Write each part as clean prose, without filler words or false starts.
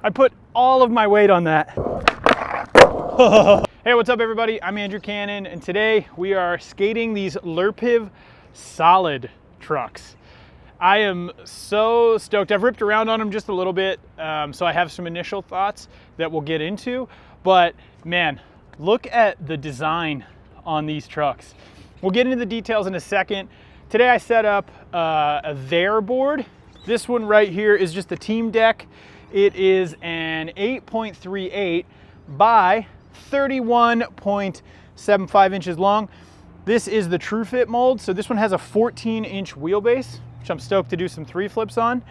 I put all of my weight on that. Hey, what's up everybody? I'm Andrew Cannon, and today we are skating these Lurpiv solid trucks. I am so stoked. I've ripped around on them just a little bit, so I have some initial thoughts that we'll get into, but man, look at the design on these trucks. We'll get into the details in a second. Today I set up a their board. This one right here is just the team deck. It is an 8.38 by 31.75 inches long. This is the True Fit mold, so this one has a 14-inch wheelbase, which I'm stoked to do some 3 flips on.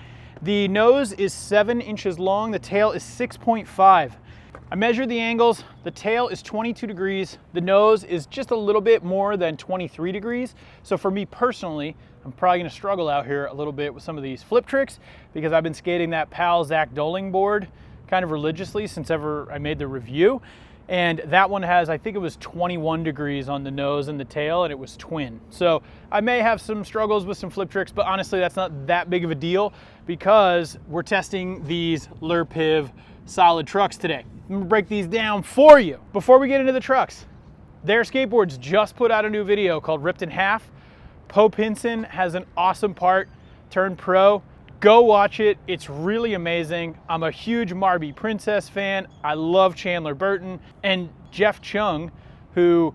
The nose is 7 inches long, the tail is 6.5. I measured the angles. The tail is 22 degrees. The nose is just a little bit more than 23 degrees. So for me personally, I'm probably gonna struggle out here a little bit with some of these flip tricks because I've been skating that PAL Zach Doling board kind of religiously since ever I made the review. And that one has, I think it was 21 degrees on the nose and the tail, and it was twin. So I may have some struggles with some flip tricks, but honestly, that's not that big of a deal because we're testing these Lurpiv solid trucks today. I'm gonna break these down for you. Before we get into the trucks, their skateboards just put out a new video called Ripped in Half. Poe Pinson has an awesome part, turned pro. Go watch it, it's really amazing. I'm a huge Marby Princess fan. I love Chandler Burton. And Jeff Chung, who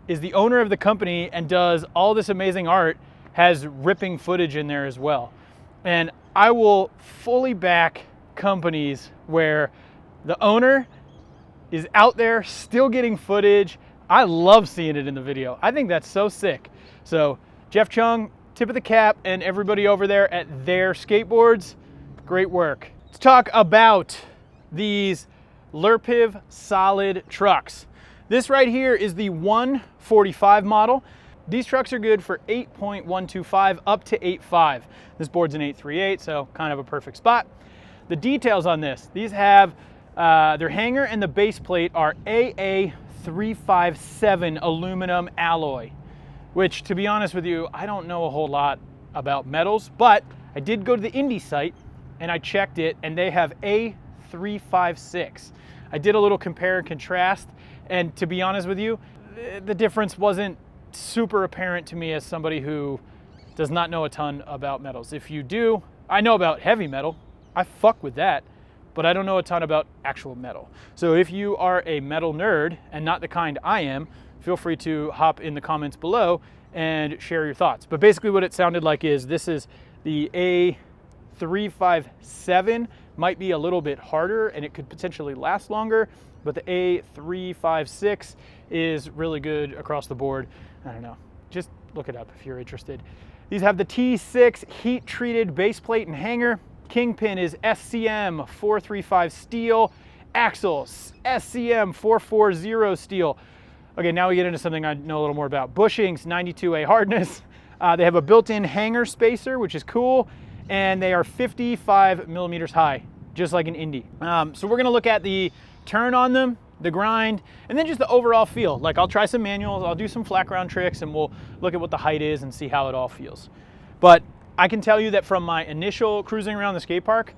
is the owner of the company and does all this amazing art, has ripping footage in there as well. And I will fully back companies where the owner is out there still getting footage. I love seeing it in the video. I think that's so sick. So Jeff Chung, tip of the cap, and everybody over there at their skateboards, great work. Let's talk about these Lurpiv solid trucks. This right here is the 145 model. These trucks are good for 8.125 up to 8.5. This board's an 838, so kind of a perfect spot. The details on this, these have their hanger and the base plate are AA357 aluminum alloy, which, to be honest with you, I don't know a whole lot about metals, but I did go to the Indy site and I checked it, and they have A356. I did a little compare and contrast, and to be honest with you, the difference wasn't super apparent to me as somebody who does not know a ton about metals. If you do, I know about heavy metal. I fuck with that, but I don't know a ton about actual metal. So if you are a metal nerd and not the kind I am, feel free to hop in the comments below and share your thoughts. But basically what it sounded like is this is the A357, might be a little bit harder and it could potentially last longer, but the A356 is really good across the board. I don't know, just look it up if you're interested. These have the T6 heat treated base plate and hanger. Kingpin is SCM 435 steel. Axles, SCM 440 steel. Okay, now we get into something I know a little more about. Bushings, 92A hardness. They have a built-in hanger spacer, which is cool, and they are 55 millimeters high, just like an Indy. So we're gonna look at the turn on them, the grind, and then just the overall feel. Like, I'll try some manuals, I'll do some flat ground tricks, and we'll look at what the height is and see how it all feels. But I can tell you that from my initial cruising around the skate park,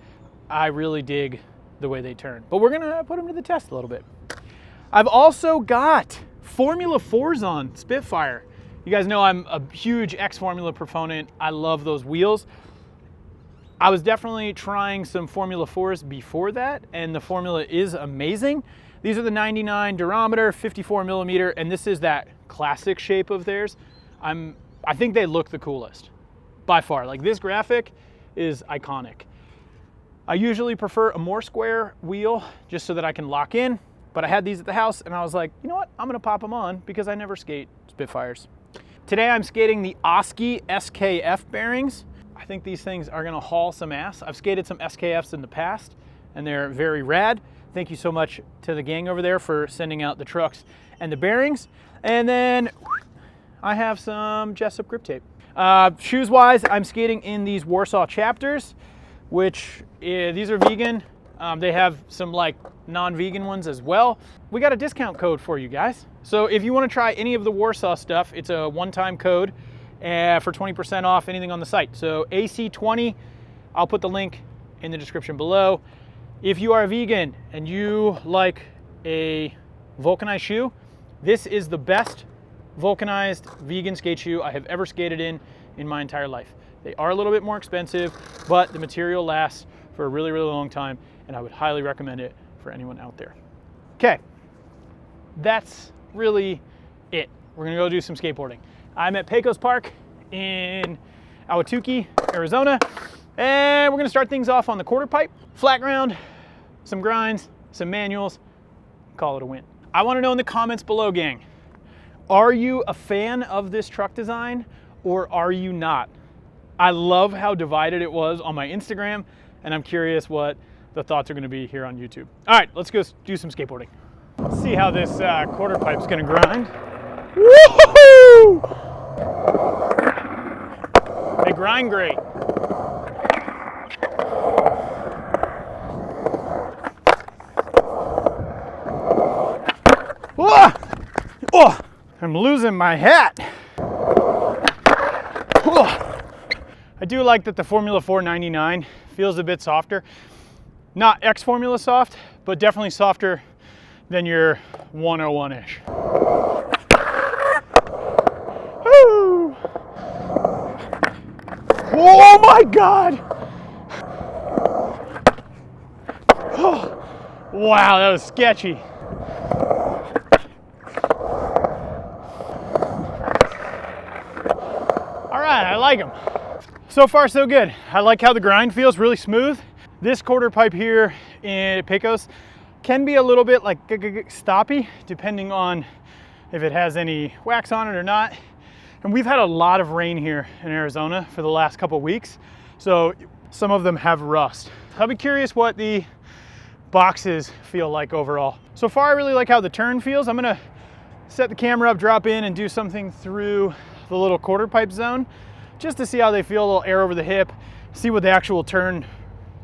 I really dig the way they turn. But we're gonna put them to the test a little bit. I've also got Formula 4s on Spitfire. You guys know I'm a huge X-Formula proponent. I love those wheels. I was definitely trying some Formula 4s before that, and the Formula is amazing. These are the 99 durometer, 54 millimeter, and this is that classic shape of theirs. I think they look the coolest, by far. Like, this graphic is iconic. I usually prefer a more square wheel just so that I can lock in. But I had these at the house and I was like, you know what? I'm gonna pop them on because I never skate Spitfires. Today I'm skating the Oski SKF bearings. I think these things are gonna haul some ass. I've skated some SKFs in the past and they're very rad. Thank you so much to the gang over there for sending out the trucks and the bearings. And then I have some Jessup grip tape. Shoes wise, I'm skating in these Warsaw chapters, which these are vegan. They have some like non-vegan ones as well. We got a discount code for you guys. So if you want to try any of the Warsaw stuff, it's a one-time code for 20% off anything on the site. So AC20, I'll put the link in the description below. If you are a vegan and you like a vulcanized shoe, this is the best vulcanized vegan skate shoe I have ever skated in my entire life. They are a little bit more expensive, but the material lasts for a really, really long time, and I would highly recommend it for anyone out there. Okay, that's really it. We're gonna go do some skateboarding. I'm at Pecos Park in Ahwatukee, Arizona, and we're gonna start things off on the quarter pipe, flat ground, some grinds, some manuals, call it a win. I wanna know in the comments below, gang, are you a fan of this truck design or are you not? I love how divided it was on my Instagram, and I'm curious what the thoughts are gonna be here on YouTube. All right, let's go do some skateboarding. Let's see how this quarter pipe's gonna grind. Woohoo! They grind great. Oh, oh, I'm losing my hat. Oh. I do like that the Formula 499 feels a bit softer. Not X Formula soft, but definitely softer than your 101-ish. Oh my God! Oh, wow, that was sketchy. All right, I like them. So far, so good. I like how the grind feels really smooth. This quarter pipe here in Pecos can be a little bit like stoppy, depending on if it has any wax on it or not. And we've had a lot of rain here in Arizona for the last couple weeks, so some of them have rust. I'll be curious what the boxes feel like overall. So far, I really like how the turn feels. I'm gonna set the camera up, drop in, and do something through the little quarter pipe zone, just to see how they feel, a little air over the hip, see what the actual turn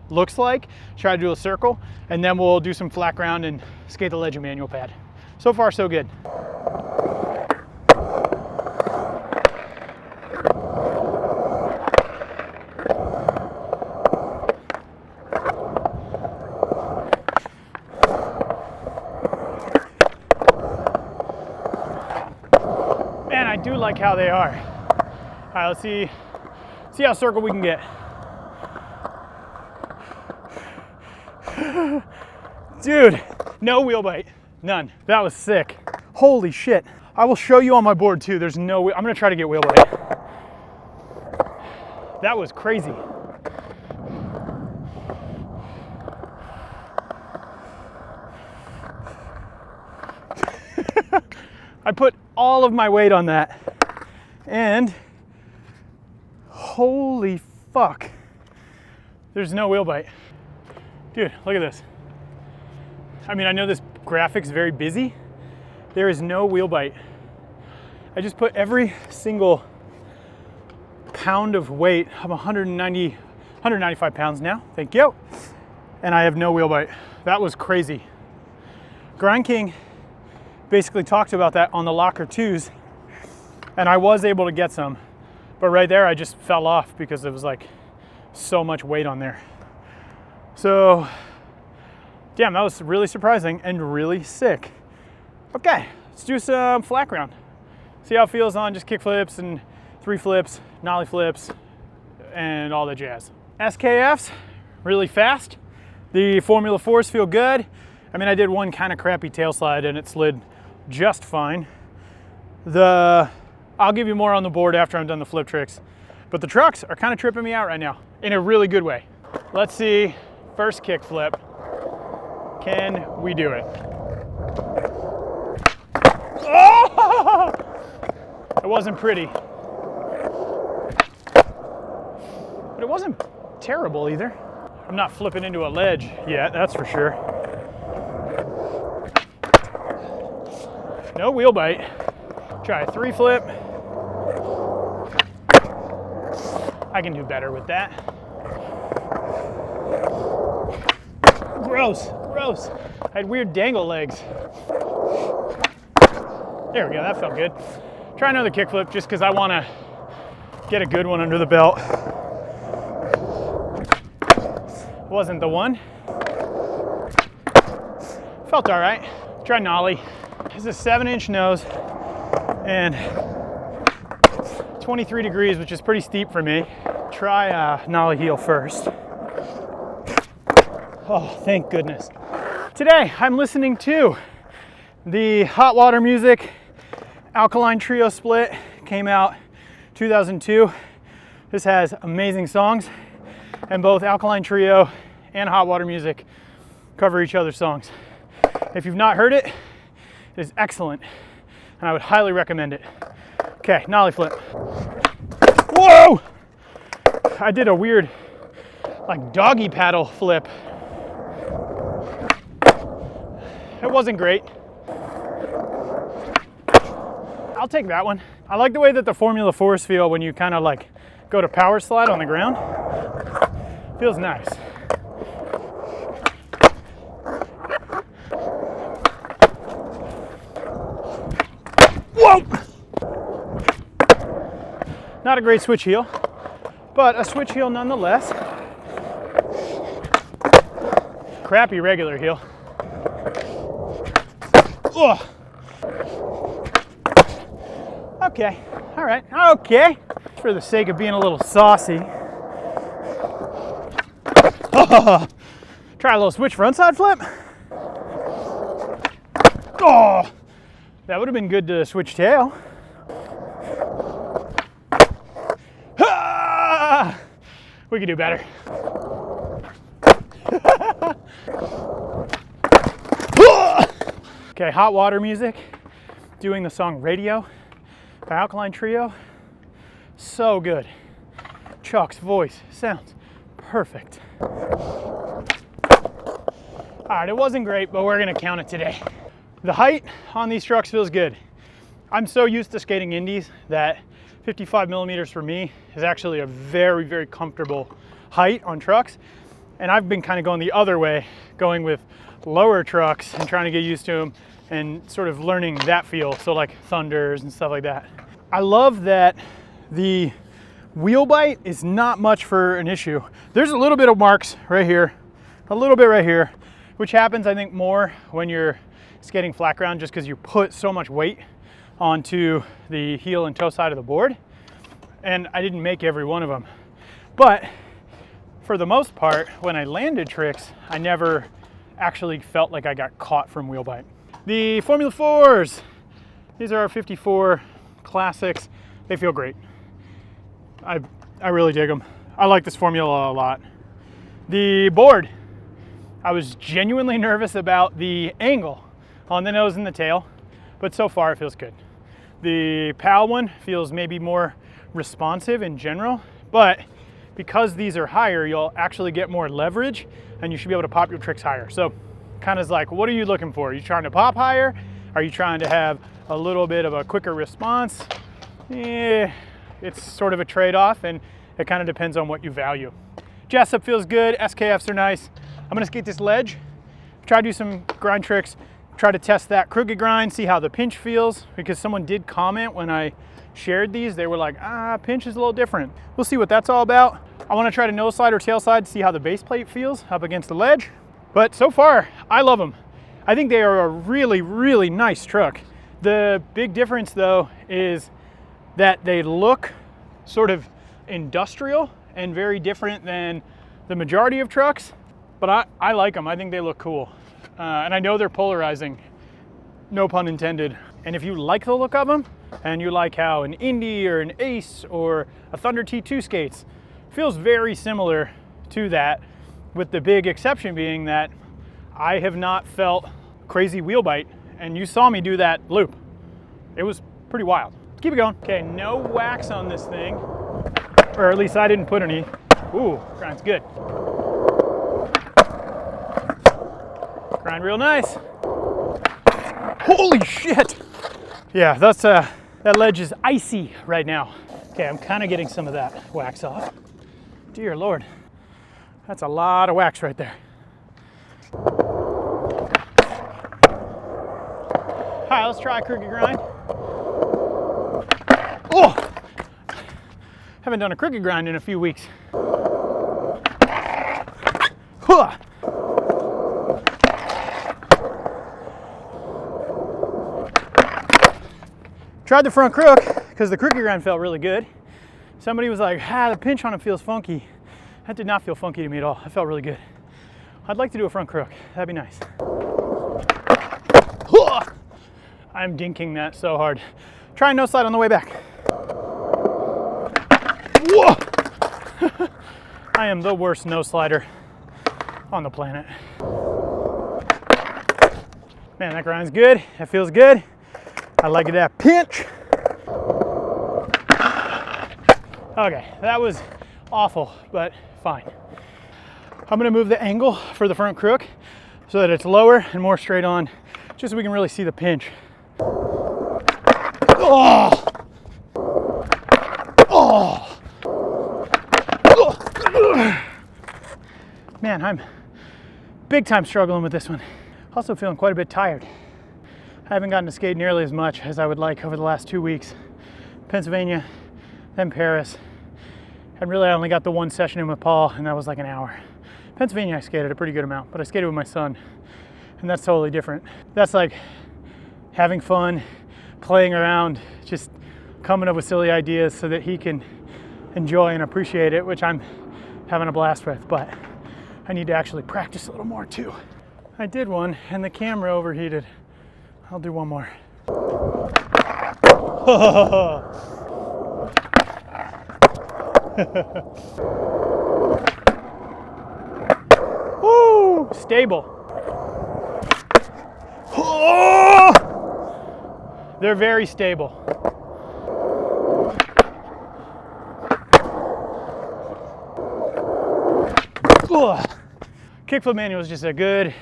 looks like, try to do a circle, and then we'll do some flat ground and skate the Legend manual pad. So far, so good. Man, I do like how they are. All right, let's see how circle we can get. Dude, no wheel bite, none. That was sick. Holy shit. I will show you on my board too. There's no, I'm gonna try to get wheel bite. That was crazy. I put all of my weight on that, and holy fuck, there's no wheel bite. Dude, look at this. I mean, I know this graphic's very busy. There is no wheel bite. I just put every single pound of weight. I'm 195 pounds now, thank you. And I have no wheel bite. That was crazy. Grind King basically talked about that on the Locker 2s, and I was able to get some, but right there I just fell off because it was like so much weight on there. So, damn, that was really surprising and really sick. Okay, let's do some flat ground. See how it feels on just kick flips and 3 flips, nollie flips, and all the jazz. SKFs, really fast. The Formula 4s feel good. I mean, I did one kind of crappy tail slide and it slid just fine. I'll give you more on the board after I'm done the flip tricks, but the trucks are kind of tripping me out right now in a really good way. Let's see, first kick flip. Can we do it? Oh! It wasn't pretty, but it wasn't terrible either. I'm not flipping into a ledge yet, that's for sure. No wheel bite. Try a 3 flip. I can do better with that. Gross, gross. I had weird dangle legs. There we go, that felt good. Try another kickflip just because I want to get a good one under the belt. Wasn't the one. Felt all right. Try nollie. It's a 7-inch nose and 23 degrees, which is pretty steep for me. Try nollie heel first. Oh, thank goodness. Today, I'm listening to the Hot Water Music Alkaline Trio split. Came out 2002. This has amazing songs, and both Alkaline Trio and Hot Water Music cover each other's songs. If you've not heard it, it is excellent, and I would highly recommend it. Okay, nollie flip. Whoa! I did a weird, like, doggy paddle flip. It wasn't great. I'll take that one. I like the way that the Formula 4s feel when you kind of like go to power slide on the ground. Feels nice. Whoa! Not a great switch heel, but a switch heel nonetheless. Crappy regular heel. Ugh. Okay, all right, okay. For the sake of being a little saucy. Try a little switch frontside flip. Oh, that would have been good to switch tail. We could do better. Okay, Hot Water Music, doing the song Radio by Alkaline Trio. So good. Chuck's voice sounds perfect. All right, it wasn't great, but we're gonna count it today. The height on these trucks feels good. I'm so used to skating indies that 55 millimeters for me is actually a very, very comfortable height on trucks. And I've been kind of going the other way, going with lower trucks and trying to get used to them and sort of learning that feel. So like Thunders and stuff like that. I love that the wheel bite is not much for an issue. There's a little bit of marks right here, a little bit right here, which happens I think more when you're skating flat ground just because you put so much weight onto the heel and toe side of the board. And I didn't make every one of them. But for the most part, when I landed tricks, I never actually felt like I got caught from wheel bite. The Formula 4s, these are our 54 classics. They feel great. I really dig them. I like this formula a lot. The board, I was genuinely nervous about the angle on the nose and the tail, but so far it feels good. The PAL one feels maybe more responsive in general, but because these are higher, you'll actually get more leverage and you should be able to pop your tricks higher. So kind of like, what are you looking for? Are you trying to pop higher? Are you trying to have a little bit of a quicker response? It's sort of a trade-off, and it kind of depends on what you value. Jessup feels good, SKFs are nice. I'm gonna skate this ledge, try to do some grind tricks, try to test that crooked grind, see how the pinch feels, because someone did comment when I shared these, they were like, pinch is a little different. We'll see what that's all about. I wanna try to nose slide or tail slide, see how the base plate feels up against the ledge. But so far, I love them. I think they are a really, really nice truck. The big difference though is that they look sort of industrial and very different than the majority of trucks, but I like them. I think they look cool. And I know they're polarizing, no pun intended. And if you like the look of them, and you like how an Indy or an Ace or a Thunder T2 skates, feels very similar to that, with the big exception being that I have not felt crazy wheel bite, and you saw me do that loop. It was pretty wild. Keep it going. Okay, no wax on this thing, or at least I didn't put any. Ooh, grind's good. Grind real nice. Holy shit! Yeah, that's that ledge is icy right now. Okay, I'm kind of getting some of that wax off. Dear Lord, that's a lot of wax right there. All right, let's try a crooked grind. Oh! Haven't done a crooked grind in a few weeks. Huh. Tried the front crook because the crookie grind felt really good. Somebody was like, the pinch on it feels funky. That did not feel funky to me at all. It felt really good. I'd like to do a front crook. That'd be nice. I'm dinking that so hard. Try no slide on the way back. Whoa! I am the worst no slider on the planet. Man, that grind's good. That feels good. I like that pinch. Okay, that was awful, but fine. I'm gonna move the angle for the front crook so that it's lower and more straight on, just so we can really see the pinch. Oh! Oh! Man, I'm big time struggling with this one. Also feeling quite a bit tired. I haven't gotten to skate nearly as much as I would like over the last 2 weeks. Pennsylvania, then Paris. And really I only got the one session in with Paul, and that was like an hour. Pennsylvania I skated a pretty good amount, but I skated with my son, and that's totally different. That's like having fun, playing around, just coming up with silly ideas so that he can enjoy and appreciate it, which I'm having a blast with, but I need to actually practice a little more too. I did one and the camera overheated. I'll do one more. Woo! Stable. Oh! They're very stable. Ugh. Kickflip manual is just a good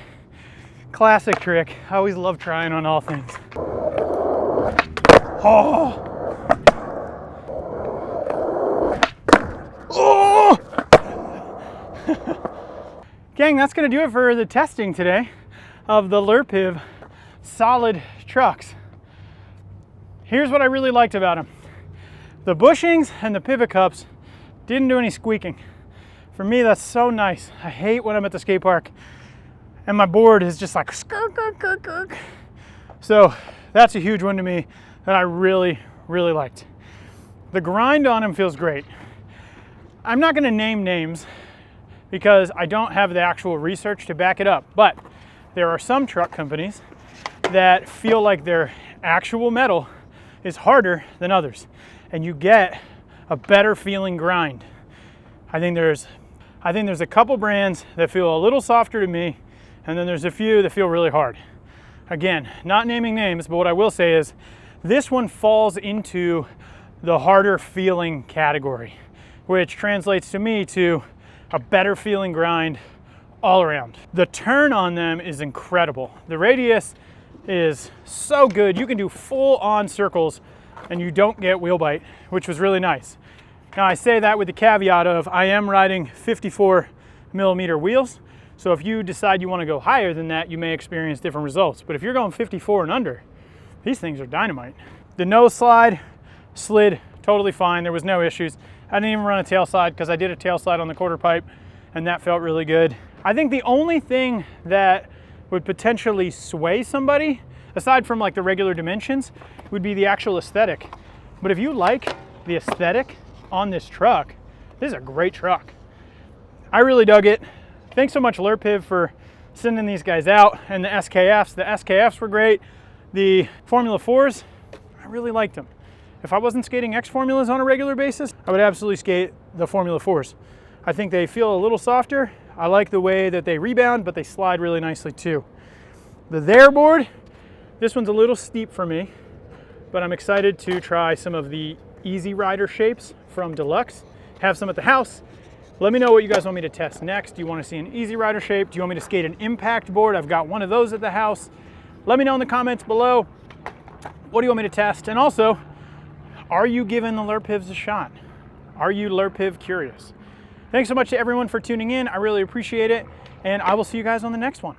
classic trick. I always love trying on all things. Oh! Oh! Gang, that's gonna do it for the testing today of the Lurpiv solid trucks. Here's what I really liked about them. The bushings and the pivot cups didn't do any squeaking. For me, that's so nice. I hate when I'm at the skate park and my board is just like skirk, skirk, skirk, skirk. So that's a huge one to me that I really, really liked. The grind on them feels great. I'm not gonna name names because I don't have the actual research to back it up, but there are some truck companies that feel like their actual metal is harder than others, and you get a better feeling grind. I think there's a couple brands that feel a little softer to me, and then there's a few that feel really hard. Again, not naming names, but what I will say is this one falls into the harder feeling category, which translates to me to a better feeling grind all around. The turn on them is incredible. The radius is so good. You can do full on circles and you don't get wheel bite, which was really nice. Now I say that with the caveat of I am riding 54 millimeter wheels. So if you decide you want to go higher than that, you may experience different results. But if you're going 54 and under, these things are dynamite. The nose slide slid totally fine. There was no issues. I didn't even run a tail slide because I did a tail slide on the quarter pipe and that felt really good. I think the only thing that would potentially sway somebody, aside from like the regular dimensions, would be the actual aesthetic. But if you like the aesthetic on this truck, this is a great truck. I really dug it. Thanks so much Lurpiv for sending these guys out, and the SKFs. The SKFs were great. The Formula 4s, I really liked them. If I wasn't skating X formulas on a regular basis, I would absolutely skate the Formula 4s. I think they feel a little softer. I like the way that they rebound, but they slide really nicely too. The There board, this one's a little steep for me, but I'm excited to try some of the Easy Rider shapes from Deluxe. Have some at the house. Let me know what you guys want me to test next. Do you want to see an Easy Rider shape? Do you want me to skate an impact board? I've got one of those at the house. Let me know in the comments below. What do you want me to test? And also, are you giving the Lurpivs a shot? Are you Lurpiv curious? Thanks so much to everyone for tuning in. I really appreciate it. And I will see you guys on the next one.